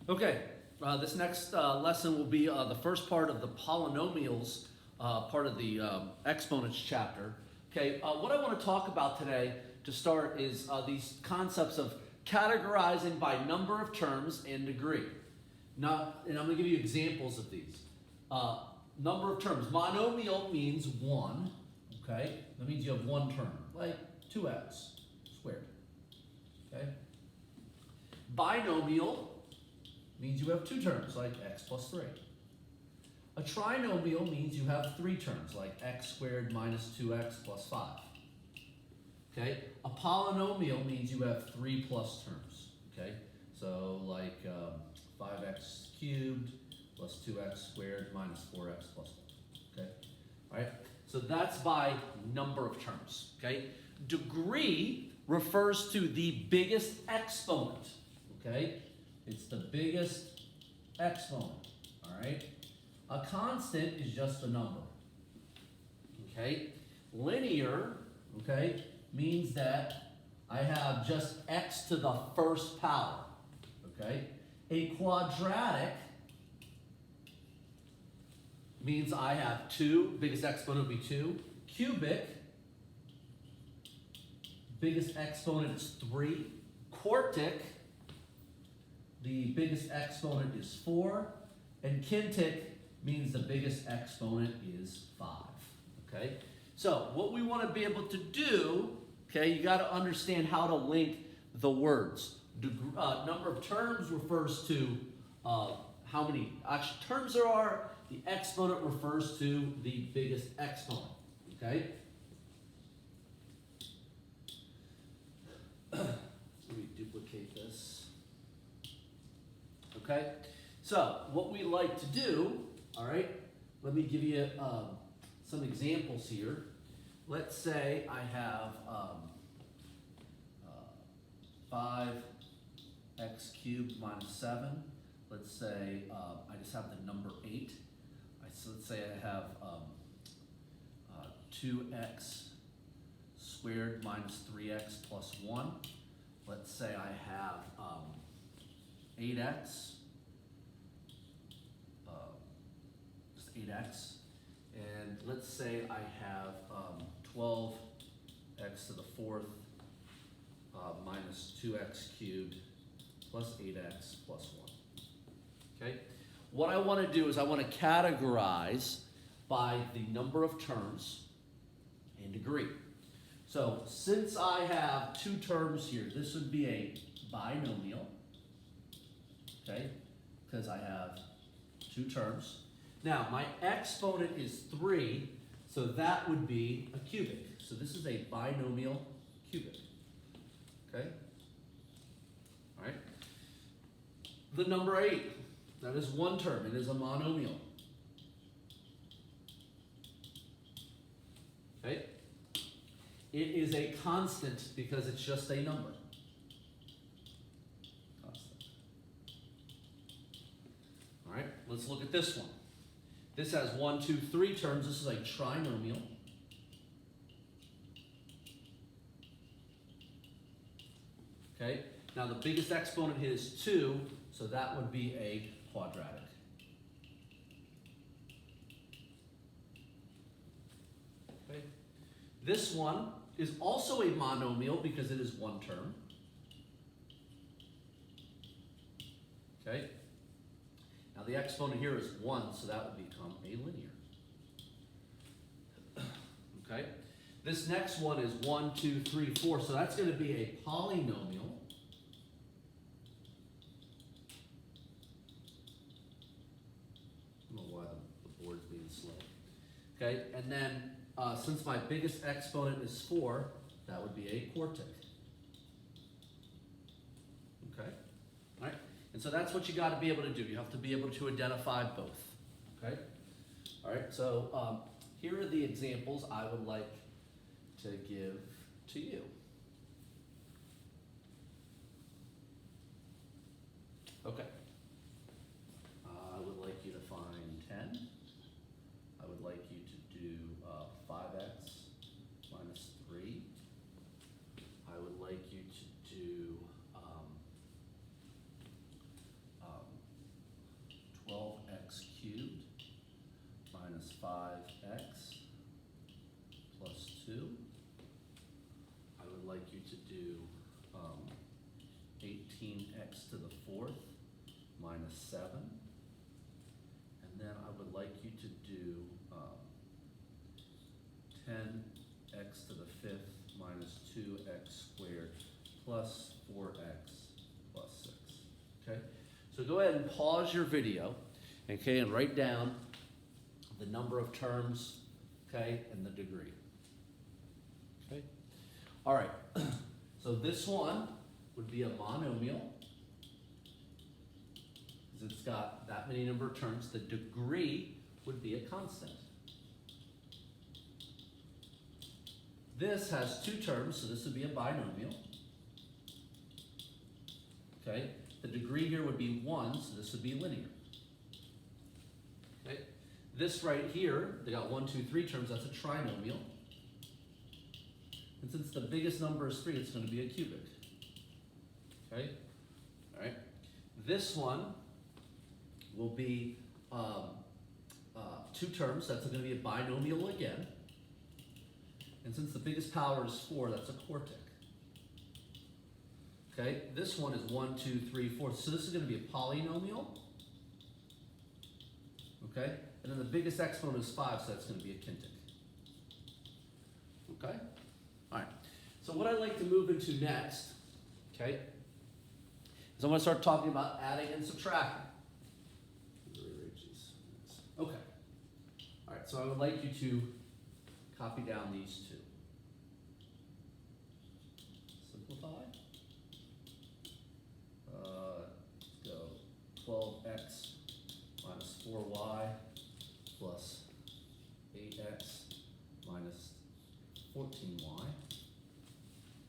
Okay, this next lesson will be the first part of the polynomials, part of the exponents chapter. Okay, what I want to talk about today to start is these concepts of categorizing by number of terms and degree. Now, and I'm going to give you examples of these. Number of terms. Monomial means one. Okay, that means you have one term, like 2x squared. Okay. Binomial means you have two terms, like x plus 3. A trinomial means you have three terms, like x squared minus 2x plus 5. Okay? A polynomial means you have 3 plus terms. Okay? So like 5x cubed plus 2x squared minus 4x plus 1. Okay? All right? So that's by number of terms. Okay? Degree refers to the biggest exponent. Okay? It's the biggest exponent. All right? A constant is just a number. Okay? Linear, okay, means that I have just x to the first power. Okay? A quadratic means I have 2, biggest exponent would be 2. Cubic, biggest exponent is 3. Quartic, the biggest exponent is 4. And quintic means the biggest exponent is 5. Okay? So what we want to be able to do, okay, you got to understand how to link the words. Number of terms refers to how many actual terms there are. The exponent refers to the biggest exponent. Okay? Let me duplicate this. Okay? So what we like to do, all right, let me give you some examples here. Let's say I have 5x cubed minus 7. Let's say I just have the number 8. So let's say I have 2x squared minus 3x plus 1. Let's say I have 8x. Just 8x. And let's say I have 12x to the 4th minus 2x cubed plus 8x plus 1. Okay? What I want to do is I want to categorize by the number of terms and degree. So since I have two terms here, this would be a binomial, okay, because I have two terms. Now, my exponent is 3, so that would be a cubic. So this is a binomial cubic, okay? All right. The number 8, that is one term. It is a monomial. Okay? It is a constant because it's just a number. Constant. All right, let's look at this one. This has 1, 2, 3 terms. This is a trinomial. Okay, now the biggest exponent here is 2, so that would be a quadratic. Okay. This one is also a monomial because it is one term. Okay. Now the exponent here is 1, so that would become a linear. Okay. This next one is 1, 2, 3, 4, so that's going to be a polynomial. I don't know why the board's being slow. Okay, and then since my biggest exponent is 4, that would be a quartic. Okay, all right, and so that's what you got to be able to do. You have to be able to identify both. Okay, all right. So here are the examples I would like to give to you. Okay. I would like you to find 10. I would like you to do 5x minus 3. I would like you to do x to the 4th minus 7. And then I would like you to do 10x to the 5th minus 2x squared plus 4x plus 6. Okay? So go ahead and pause your video, okay, and write down the number of terms, okay, and the degree. Okay? All right. So this one would be a monomial, because it's got that many number of terms. The degree would be a constant. This has 2 terms, so this would be a binomial. Okay? The degree here would be 1, so this would be linear. Okay? This right here, they got 1, 2, 3 terms, that's a trinomial. And since the biggest number is 3, it's going to be a cubic. Okay? All right. This one will be 2 terms, that's going to be a binomial again. And since the biggest power is 4, that's a quartic. Okay, this one is 1, 2, 3, 4. So this is going to be a polynomial. Okay, and then the biggest exponent is 5, so that's going to be a quintic. Okay, all right. So what I'd like to move into next, okay, is I'm going to start talking about adding and subtracting. Okay, all right. So I would like you to copy down these 2. Simplify. Let's go 12x minus 4y plus 8x minus 14y.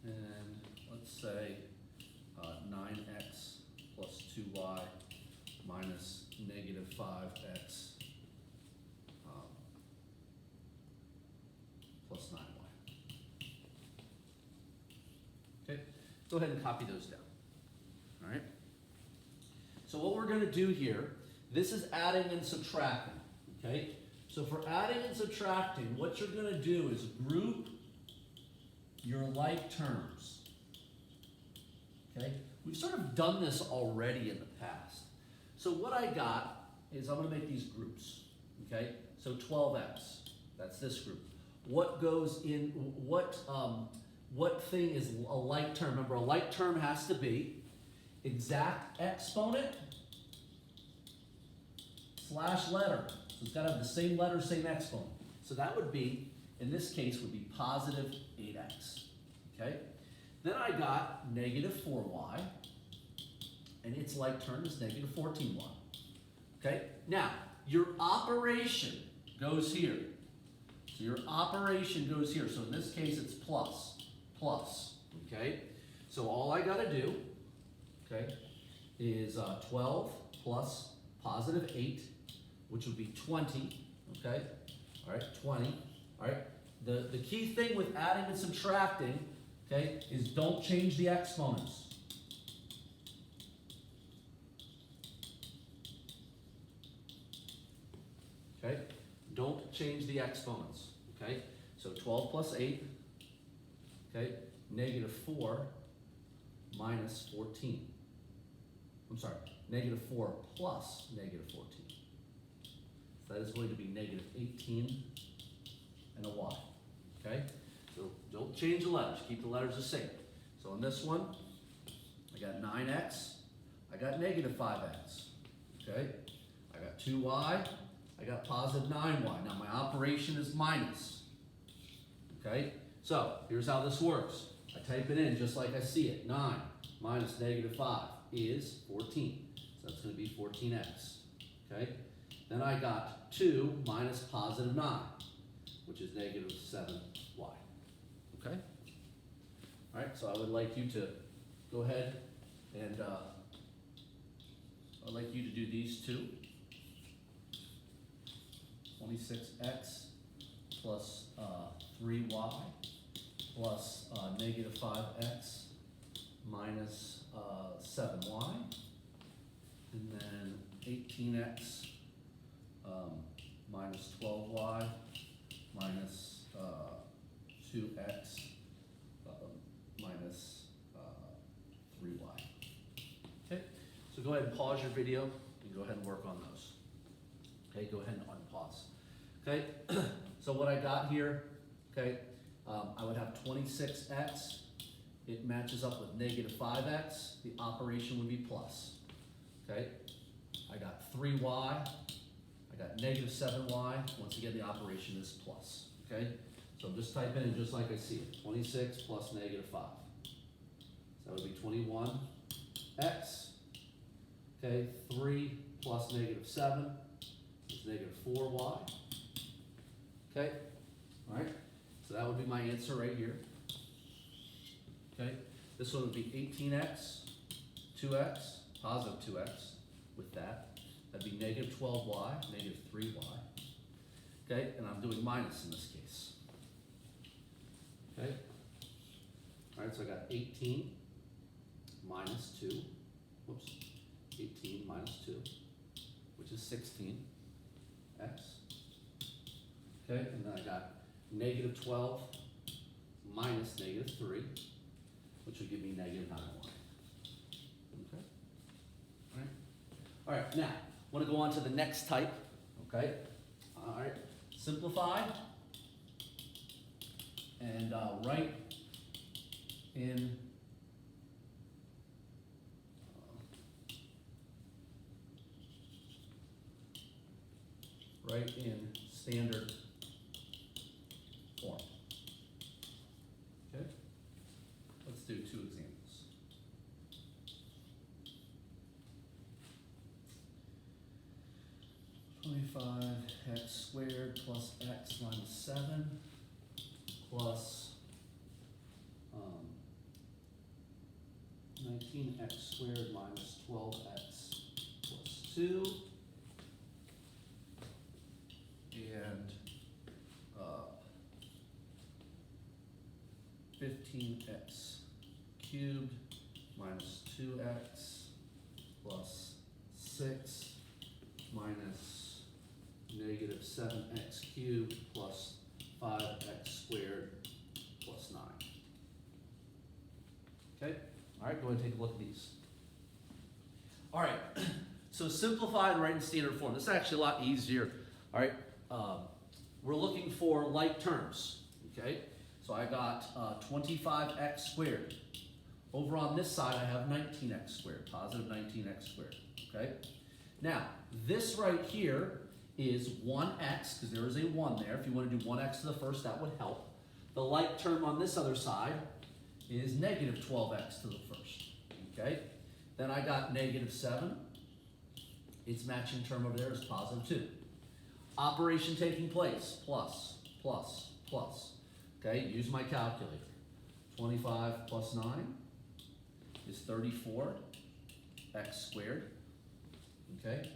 And let's say 9x plus 2y minus negative 5x plus 9y. Okay, go ahead and copy those down. All right. So what we're going to do here, this is adding and subtracting. Okay. So for adding and subtracting, what you're going to do is group your like terms. Okay. We've sort of done this already in the past. So what I got is I'm going to make these groups. Okay. So 12x, that's this group. What goes in, what thing is a like term? Remember, a like term has to be exact exponent slash letter. So it's got to have the same letter, same exponent. So that would be, in this case, would be positive 8x. Okay? Then I got negative 4y, and its like term is negative 14y. Okay? Now, your operation goes here. So your operation goes here. So in this case, it's plus, okay? So all I gotta do, okay, is 12 plus positive 8, which would be 20, okay? All right, 20, all right? The key thing with adding and subtracting, okay, is don't change the exponents. Okay? Don't change the exponents, okay? So 12 plus 8, okay, negative 4 minus 14. I'm sorry, negative 4 plus negative 14. So that is going to be negative 18 and a y, okay? So don't change the letters, keep the letters the same. So on this one, I got 9x, I got negative 5x, okay? I got 2y, I got positive 9y. Now my operation is minus. Okay? So here's how this works. I type it in just like I see it. 9 minus negative 5 is 14. So that's going to be 14x. Okay? Then I got 2 minus positive 9, which is negative 7y. Okay? All right, so I would like you to go ahead and I'd like you to do these 2. 26x plus 3y plus negative 5x minus 7y, and then 18x minus 12y minus 2x minus 3y. Okay, So go ahead and pause your video and go ahead and work on those. Okay, go ahead and unpause. Okay, so what I got here, okay, I would have 26x. It matches up with negative 5x. The operation would be plus. Okay, I got 3y. I got negative 7y. Once again, the operation is plus. Okay, so I'm just typing in just like I see it. 26 plus negative 5. So that would be 21x. Okay, 3 plus negative 7 is negative 4y. Okay, all right, so that would be my answer right here. Okay, this one would be 18x, 2x, positive 2x with that. That'd be negative 12y, negative 3y. Okay, and I'm doing minus in this case. Okay, all right, so I got 18 minus 2, whoops, 18 minus 2, which is 16x. Okay, and then I got negative 12 minus negative 3, which would give me negative 9y. Okay, all right, now, I want to go on to the next type, okay? All right, simplify, and write in standard form. Okay, let's do 2 examples. (25x squared plus x minus 7 plus 19x squared minus 12x plus 2 and 15x cubed minus 2x plus 6 minus negative 7x cubed plus 5x squared plus 9. Okay, all right, go ahead and take a look at these. All right, so simplify and write in standard form. This is actually a lot easier. All right, we're looking for like terms, okay? So I got 25x squared. Over on this side, I have 19x squared, positive 19x squared, okay? Now, this right here is 1x, because there is a 1 there. If you want to do 1x to the first, that would help. The like term on this other side is negative 12x to the first, okay? Then I got negative 7. Its matching term over there is positive 2. Operation taking place, plus, plus, plus. Okay, use my calculator. 25 plus 9 is 34, x squared. Okay,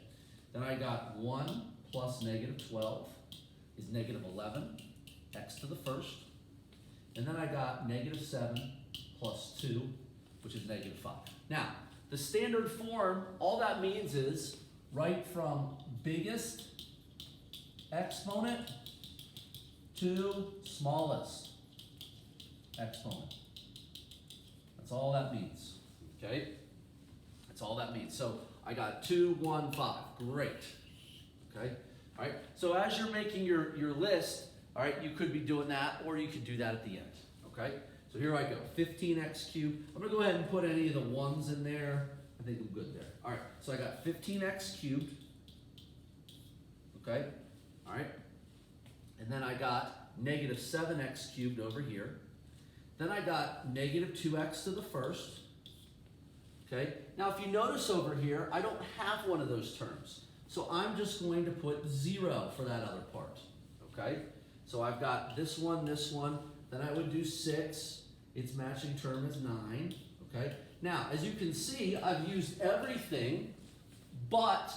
then I got 1 plus negative 12 is negative 11, x to the first. And then I got negative 7 plus 2, which is negative 5. Now, the standard form, all that means is write from biggest exponent to smallest exponent. That's all that means, okay? That's all that means. So I got 2, 1, 5, great, okay? All right, so as you're making your list, all right, you could be doing that or you could do that at the end, okay? So here I go, 15x cubed. I'm gonna go ahead and put any of the ones in there. I think I'm good there. All right, so I got 15x cubed, okay? All right, and then I got negative 7x cubed over here. Then I got negative 2x to the first, okay? Now if you notice over here, I don't have one of those terms. So I'm just going to put 0 for that other part, okay? So I've got this one, then I would do 6. Its matching term is 9, okay? Now, as you can see, I've used everything but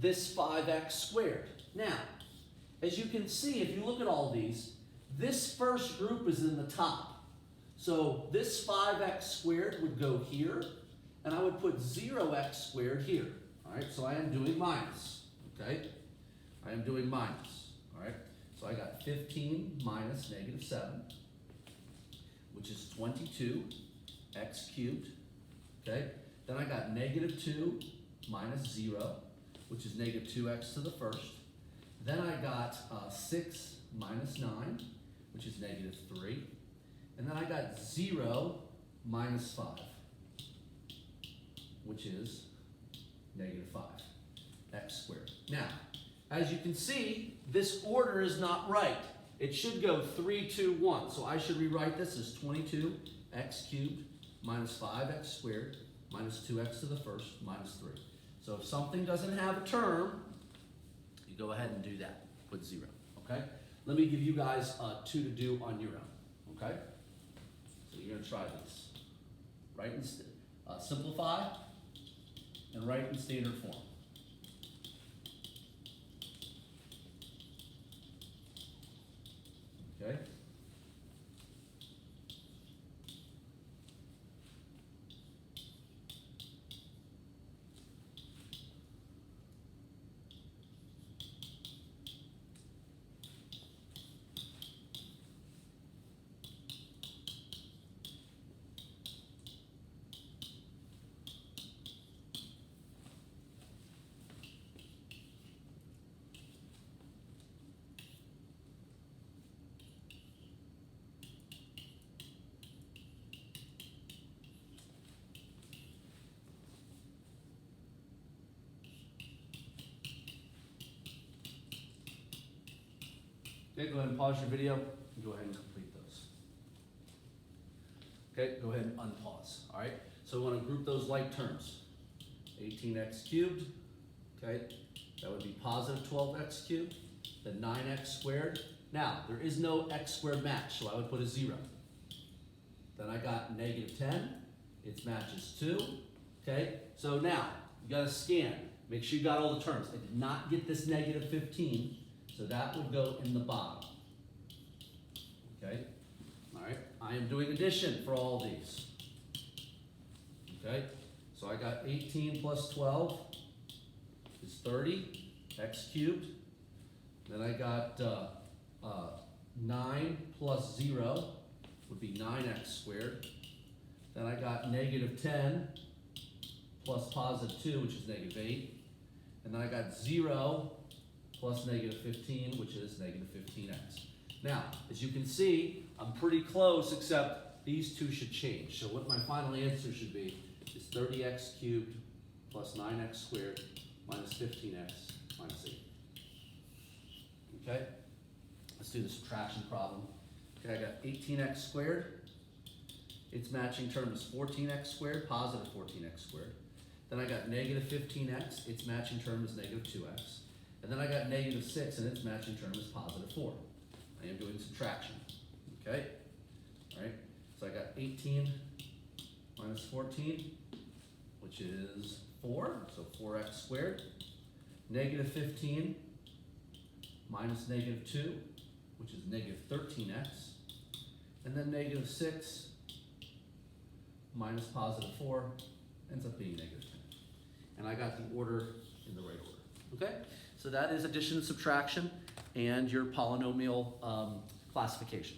this 5x squared. Now, as you can see, if you look at all these, this first group is in the top. So this 5x squared would go here, and I would put 0x squared here. All right, so I am doing minus, okay? I am doing minus, all right? So I got 15 minus negative 7, which is 22x cubed, okay? Then I got negative 2 minus 0, which is negative 2x to the first. Then I got 6 minus 9, which is negative 3. And then I got 0 minus 5, which is negative 5, x squared. Now, as you can see, this order is not right. It should go 3, 2, 1. So I should rewrite this as 22x cubed minus 5x squared minus 2x to the first minus 3. So if something doesn't have a term, you go ahead and do that. Put 0, okay? Let me give you guys 2 to do on your own, okay? So you're going to try this. Write in simplify and write in standard form. Okay? Okay, go ahead and pause your video and go ahead and complete those. Okay, go ahead and unpause, all right? So we want to group those like terms. 18x cubed, okay? That would be positive 12x cubed, then 9x squared. Now, there is no x squared match, so I would put a 0. Then I got negative 10, it matches 2, okay? So now, you got to scan. Make sure you got all the terms. I did not get this negative 15, so that would go in the bottom. Okay? All right. I am doing addition for all these. Okay? So I got 18 plus 12 is 30, x cubed. Then I got 9 plus 0 would be 9x squared. Then I got negative 10 plus positive 2, which is negative 8. And then I got 0 plus negative 15, which is negative 15x. Now, as you can see, I'm pretty close, except these two should change. So what my final answer should be is 30x cubed plus 9x squared minus 15x minus 8. Okay? Let's do the subtraction problem. Okay, I got 18x squared. Its matching term is 14x squared, positive 14x squared. Then I got negative 15x. Its matching term is negative 2x. And then I got negative 6, and its matching term is positive 4. I am doing subtraction. Okay? All right? So I got 18 minus 14, which is 4, so 4x squared. Negative 15 minus negative 2, which is negative 13x. And then negative 6 minus positive 4 ends up being negative 10. And I got the order in the right order. Okay? So that is addition and subtraction and your polynomial classification.